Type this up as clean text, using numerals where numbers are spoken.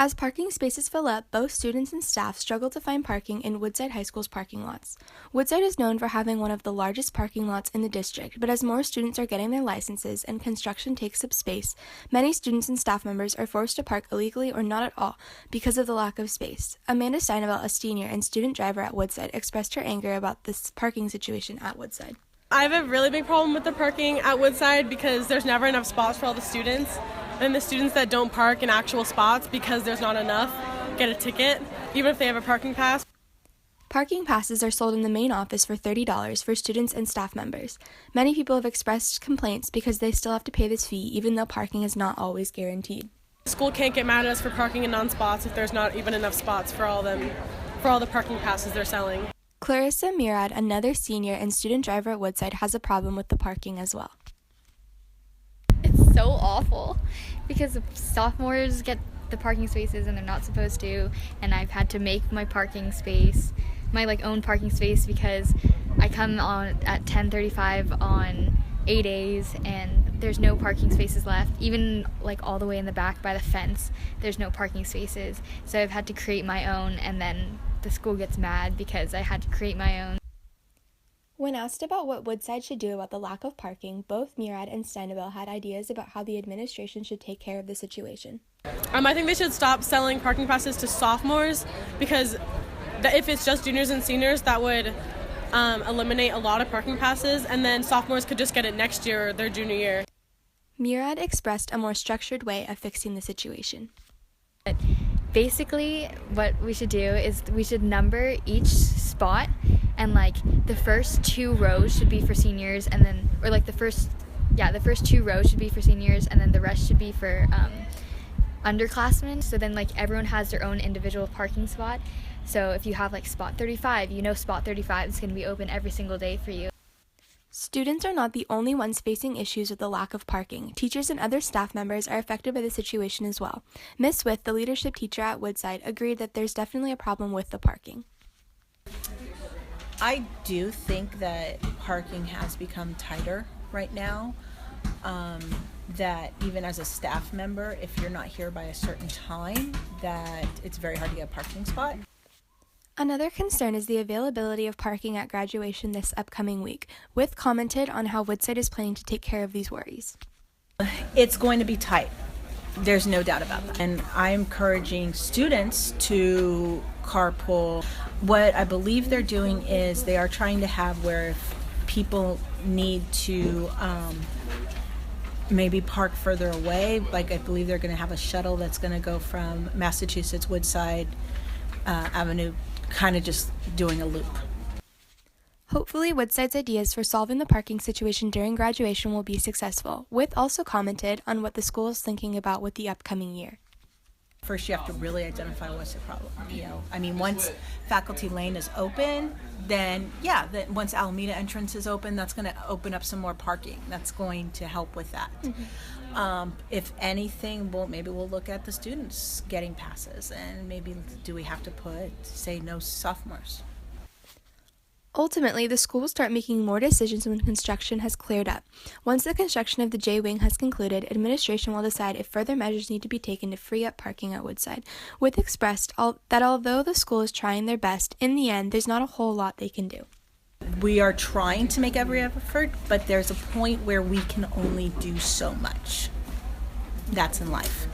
As parking spaces fill up, both students and staff struggle to find parking in Woodside High School's parking lots. Woodside is known for having one of the largest parking lots in the district, but as more students are getting their licenses and construction takes up space, many students and staff members are forced to park illegally or not at all because of the lack of space. Amanda Steinabel, a senior and student driver at Woodside, expressed her anger about this parking situation at Woodside. I have a really big problem with the parking at Woodside because there's never enough spots for all the students. And the students that don't park in actual spots because there's not enough get a ticket, even if they have a parking pass. Parking passes are sold in the main office for $30 for students and staff members. Many people have expressed complaints because they still have to pay this fee even though parking is not always guaranteed. The school can't get mad at us for parking in non-spots if there's not even enough spots for all the parking passes they're selling. Clarissa Murad, another senior and student driver at Woodside, has a problem with the parking as well. It's so awful because sophomores get the parking spaces and they're not supposed to, and I've had to make my parking space, my own parking space, because I come on at 10:35 on A days and there's no parking spaces left. Even all the way in the back by the fence, there's no parking spaces. So I've had to create my own, and then the school gets mad because I had to create my own. When asked about what Woodside should do about the lack of parking, both Murad and Steinabel had ideas about how the administration should take care of the situation. I think they should stop selling parking passes to sophomores because if it's just juniors and seniors, that would eliminate a lot of parking passes, and then sophomores could just get it next year or their junior year. Murad expressed a more structured way of fixing the situation. Basically, what we should do is we should number each spot, and the first 2 rows should be for seniors, and then the first 2 rows should be for seniors, and then the rest should be for underclassmen. So then everyone has their own individual parking spot. So if you have spot 35, spot 35 is going to be open every single day for you. Students are not the only ones facing issues with the lack of parking. Teachers and other staff members are affected by the situation as well. Ms. Smith, the leadership teacher at Woodside, agreed that there's definitely a problem with the parking. I do think that parking has become tighter right now, that even as a staff member, if you're not here by a certain time, that it's very hard to get a parking spot. Another concern is the availability of parking at graduation this upcoming week. With commented on how Woodside is planning to take care of these worries. It's going to be tight. There's no doubt about that. And I'm encouraging students to carpool. What I believe they're doing is they are trying to have where if people need to maybe park further away, I believe they're going to have a shuttle that's going to go from Massachusetts Woodside Avenue, kind of just doing a loop. Hopefully, Woodside's ideas for solving the parking situation during graduation will be successful. With also commented on what the school is thinking about with the upcoming year. First, you have to really identify what's the problem. Once Faculty Lane is open, then once Alameda entrance is open, that's going to open up some more parking. That's going to help with that. Mm-hmm. If anything, maybe we'll look at the students getting passes, and maybe do we have to say no sophomores? Ultimately, the school will start making more decisions when construction has cleared up. Once the construction of the J-Wing has concluded, administration will decide if further measures need to be taken to free up parking at Woodside, with expressed that although the school is trying their best, in the end, there's not a whole lot they can do. We are trying to make every effort, but there's a point where we can only do so much. That's in life.